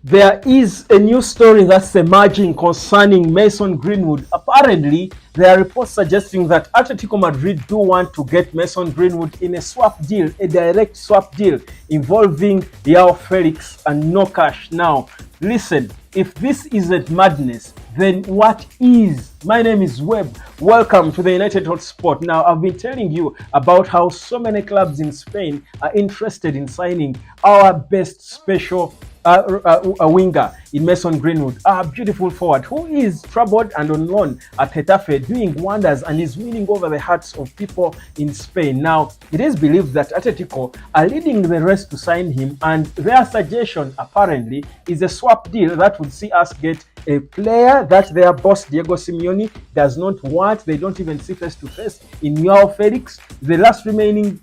There is a new story that's emerging concerning Mason Greenwood. Apparently, there are reports suggesting that Athletico Madrid do want to get Mason Greenwood in a swap deal, a direct swap deal involving Joao, Felix, and no cash. Now, listen, if this isn't madness, then what is? My name is Webb. Welcome to the United Hotspot. Now, I've been telling you about how so many clubs in Spain are interested in signing our best special a winger in Mason Greenwood, a beautiful forward who is troubled and on loan at Getafe, doing wonders and is winning over the hearts of people in Spain. Now, it is believed that Atletico are leading the race to sign him, and their suggestion apparently is a swap deal that would see us get a player that their boss Diego Simeone does not want. They don't even see face to face in Joao Felix, the last remaining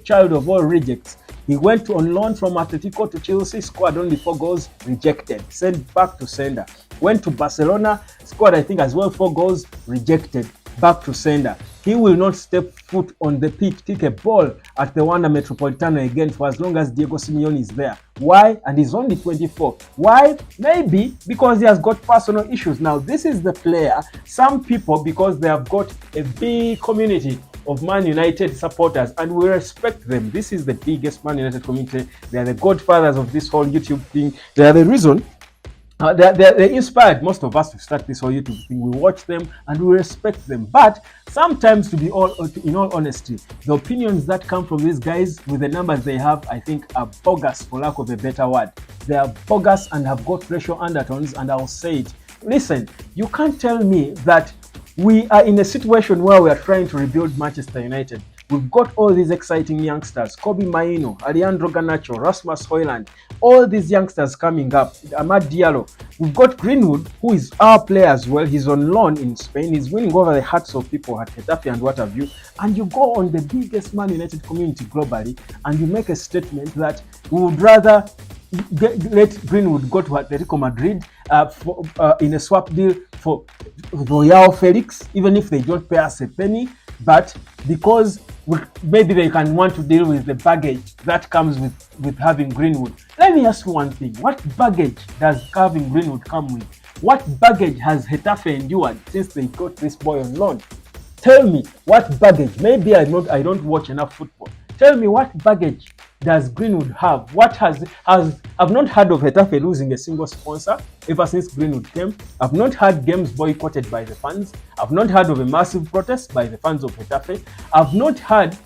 child of all rejects. He went on loan from Atletico to Chelsea, scored only 4 goals, rejected, sent back to sender. Went to Barcelona, scored I think as well 4 goals, rejected, back to sender. He will not step foot on the pitch, kick a ball at the Wanda Metropolitano again for as long as Diego Simeone is there. Why? And he's only 24. Why? Maybe because he has got personal issues. Now, this is the player. Some people, because they have got a big community of Man United supporters, and we respect them. This is the biggest Man United community. They are the godfathers of this whole YouTube thing. They are the reason. They inspired most of us to start this whole YouTube thing. We watch them and we respect them. But sometimes, in all honesty, the opinions that come from these guys with the numbers they have, I think, are bogus, for lack of a better word. They are bogus and have got racial undertones, and I'll say it. Listen, you can't tell me that we are in a situation where we are trying to rebuild Manchester United. We've got all these exciting youngsters, Kobe Maino, Alejandro Garnacho, Rasmus Højlund, all these youngsters coming up, Amad Diallo. We've got Greenwood, who is our player as well. He's on loan in Spain. He's winning over the hearts of people at Getafe and what have you. And you go on the biggest Man United community globally and you make a statement that we would rather let Greenwood go to Atletico Madrid in a swap deal for Joao Felix, even if they don't pay us a penny, but because maybe they can want to deal with the baggage that comes with having Greenwood. Let me ask you one thing. What baggage does having Greenwood come with? What baggage has Getafe endured since they got this boy on loan? Tell me, what baggage? Maybe I don't watch enough football. Tell me, what baggage does Greenwood have? I've not heard of Getafe losing a single sponsor ever since Greenwood came. I've not had games boycotted by the fans. I've not heard of a massive protest by the fans of Getafe. I've not heard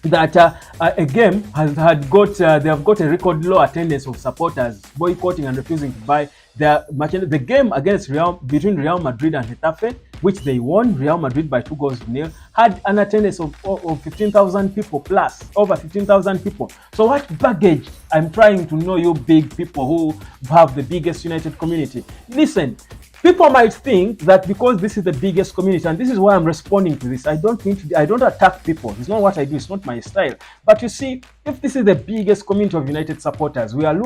that a game they have got a record low attendance of supporters boycotting and refusing to buy their match. The game between Real Madrid and Getafe, which they won, Real Madrid by 2-0, had an attendance of 15,000 people plus, over 15,000 people. So what baggage? I'm trying to know, you big people who have the biggest United community. Listen, people might think that because this is the biggest community, and this is why I'm responding to this, I don't attack people. It's not what I do. It's not my style. But you see, if this is the biggest community of United supporters, we are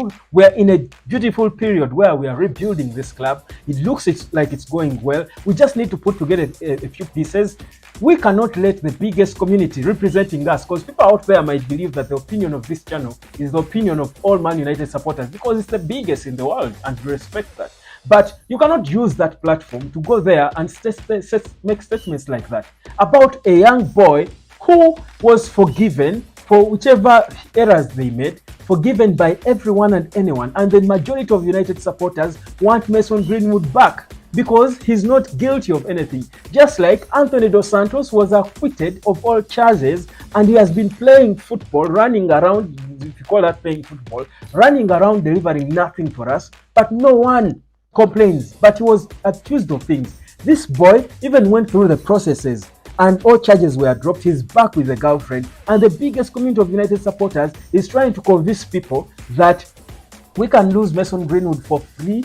in a beautiful period where we are rebuilding this club. It looks like it's going well. We just need to put together a few pieces. We cannot let the biggest community representing us, because people out there might believe that the opinion of this channel is the opinion of all Man United supporters, because it's the biggest in the world, and we respect that. But you cannot use that platform to go there and make statements like that about a young boy who was forgiven for whichever errors they made, forgiven by everyone and anyone. And the majority of United supporters want Mason Greenwood back because he's not guilty of anything. Just like Anthony Dos Santos was acquitted of all charges, and he has been playing football, running around, if you call that playing football, running around delivering nothing for us, but no one complains. But he was accused of things. This boy even went through the processes and all charges were dropped. He's back with a girlfriend, and the biggest community of United supporters is trying to convince people that we can lose Mason Greenwood for free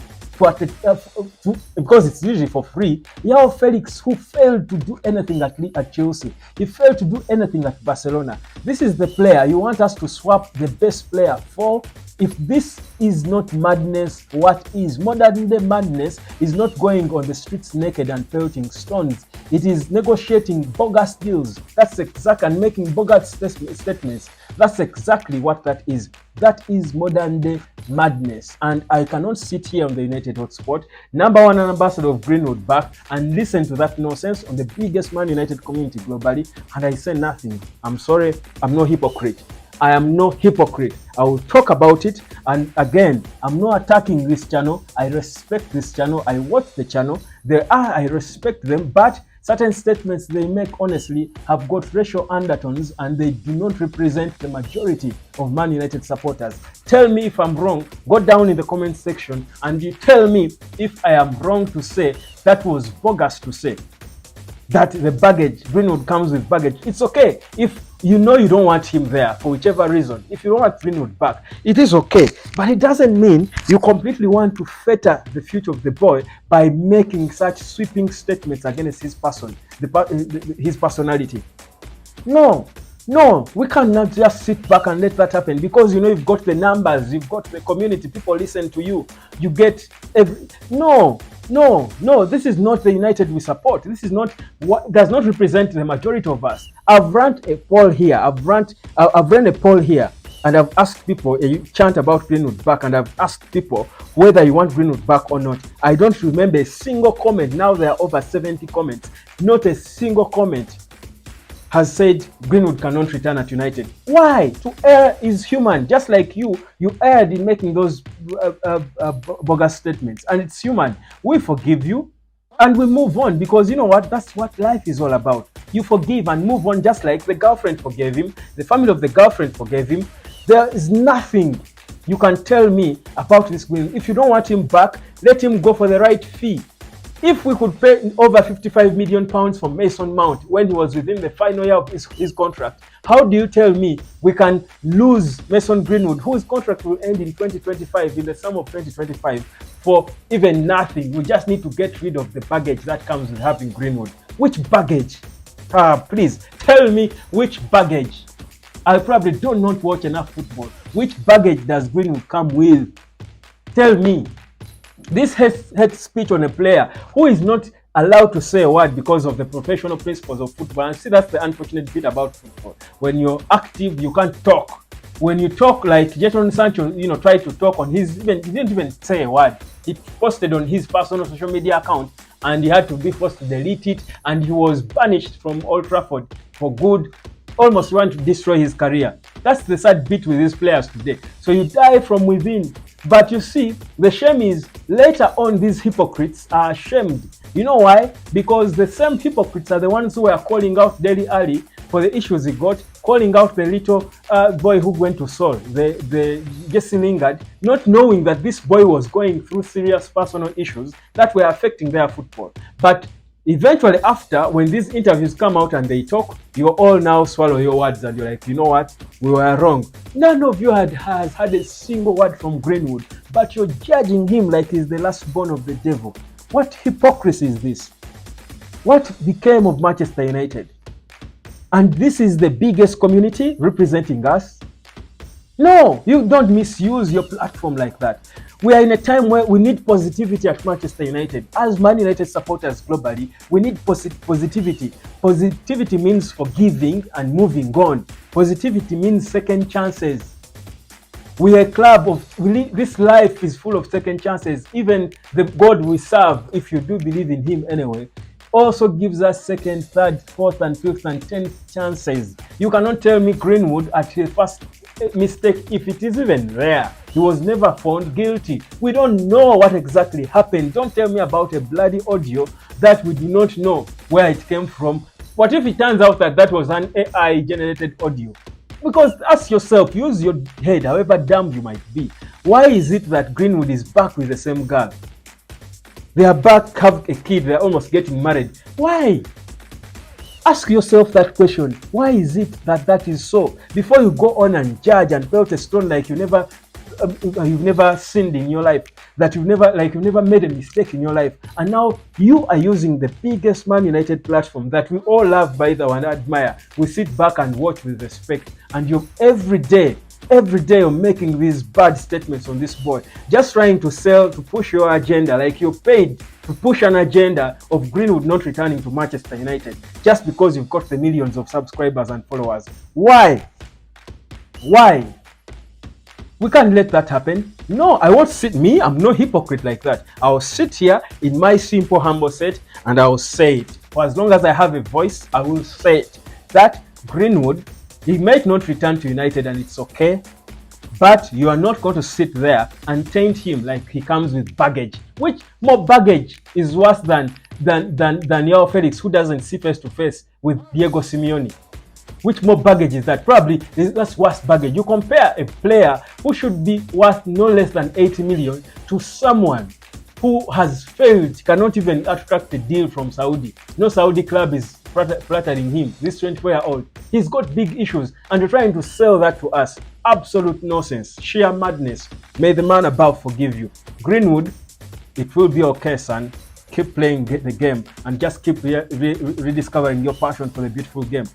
because it's usually for free. Joao Felix, who failed to do anything at Chelsea, he failed to do anything at Barcelona. This is the player you want us to swap the best player for. If this is not madness, what is? Modern day madness is not going on the streets naked and pelting stones. It is negotiating bogus deals. That's exactly, and making bogus statements. That's exactly what that is. That is modern day madness. And I cannot sit here on the United Hotspot, #1 ambassador of Greenwood BUT, and listen to that nonsense on the biggest Man United community globally, and I say nothing. I'm sorry, I'm no hypocrite. I am no hypocrite. I will talk about it. And again, I'm not attacking this channel. I respect this channel. I watch the channel. I respect them, but certain statements they make, honestly, have got racial undertones, and they do not represent the majority of Man United supporters. Tell me if I'm wrong. Go down in the comment section and you tell me if I am wrong to say that was bogus to say that the baggage, Greenwood comes with baggage. It's okay if you know you don't want him there for whichever reason. If you don't want Greenwood back, it is okay. But it doesn't mean you completely want to fetter the future of the boy by making such sweeping statements against his person, his personality. No, we cannot just sit back and let that happen, because you know you've got the numbers, you've got the community, people listen to you, you get No, this is not the United we support. This is not what does not represent the majority of us. I've run a poll here. I've run a poll here, and I've asked people, you chant about Greenwood back, and I've asked people whether you want Greenwood back or not. I don't remember a single comment. Now there are over 70 comments. Not a single comment has said Greenwood cannot return at United. Why? To err is human. Just like you erred in making those bogus statements, and it's human. We forgive you and we move on, because you know what? That's what life is all about. You forgive and move on, just like the girlfriend forgave him, the family of the girlfriend forgave him. There is nothing you can tell me about this Greenwood. If you don't want him back, let him go for the right fee. If we could pay over £55 million for Mason Mount when he was within the final year of his contract, how do you tell me we can lose Mason Greenwood, whose contract will end in 2025, in the summer of 2025, for even nothing? We just need to get rid of the baggage that comes with having Greenwood. Which baggage? Please tell me which baggage. I probably do not watch enough football. Which baggage does Greenwood come with? Tell me. This hate speech on a player who is not allowed to say a word because of the professional principles of football. And see, that's the unfortunate bit about football. When you're active, you can't talk. When you talk, like Jadon Sancho, tried to talk on he didn't even say a word. He posted on his personal social media account, and he had to be forced to delete it, and he was banished from Old Trafford for good. Almost want to destroy his career. That's the sad bit with these players today. So you die from within. But you see, the shame is later on these hypocrites are ashamed. You know why? Because the same hypocrites are the ones who were calling out Dele Alli for the issues he got, calling out the little boy who went to Seoul, the Jesse Lingard, not knowing that this boy was going through serious personal issues that were affecting their football. But eventually, after, when these interviews come out and they talk, you all now swallow your words and you're like, you know what? We were wrong. None of you has had a single word from Greenwood, but you're judging him like he's the last born of the devil. What hypocrisy is this? What became of Manchester United? And this is the biggest community representing us? No, you don't misuse your platform like that. We are in a time where we need positivity at Manchester United. As Man United supporters globally, we need positivity. Positivity means forgiving and moving on. Positivity means second chances. We are a club of, this life is full of second chances. Even the God we serve, if you do believe in him anyway, also gives us second, third, fourth, and fifth, and 10th chances. You cannot tell me Greenwood at his first mistake, if it is even rare, he was never found guilty. We don't know what exactly happened. Don't tell me about a bloody audio that we do not know where it came from. What if it turns out that that was an AI generated audio? Because ask yourself, use your head, however dumb you might be. Why is it that Greenwood is back with the same girl? They are back, have a kid, they're almost getting married. Why? Ask yourself that question. Why is it that that is so? Before you go on and judge and belt a stone like you've never sinned in your life, that you've never made a mistake in your life, and now you are using the biggest Man United platform that we all love, by the way, and admire. We sit back and watch with respect, and you every day you're making these bad statements on this boy, just trying to push your agenda, like you're paid to push an agenda of Greenwood not returning to Manchester United, just because you've got the millions of subscribers and followers. Why? We can't let that happen. No, I won't sit. Me, I'm no hypocrite like that. I'll sit here in my simple, humble set and I'll say it. For as long as I have a voice, I will say it. That Greenwood, he might not return to United and it's okay. But you are not going to sit there and taint him like he comes with baggage. Which more baggage is worse than Joao Felix, who doesn't see face to face with Diego Simeone? Which more baggage is that? Probably that's worse baggage. You compare a player who should be worth no less than 80 million to someone who has failed, cannot even attract a deal from Saudi. No Saudi club is flattering him. This 24-year-old, he's got big issues, and you're trying to sell that to us. Absolute nonsense, sheer madness. May the man above forgive you. Greenwood, it will be okay, son. Keep playing the game and just keep rediscovering your passion for the beautiful game.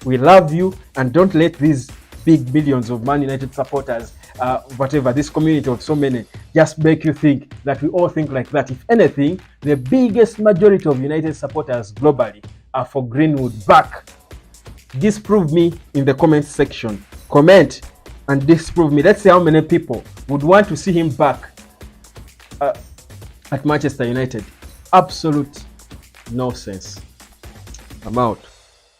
We love you, and don't let these big millions of Man United supporters, whatever, this community of so many, just make you think that we all think like that. If anything, the biggest majority of United supporters globally are for Greenwood back. Disprove me in the comment section. Comment and disprove me. Let's see how many people would want to see him back at Manchester United. Absolute nonsense. I'm out.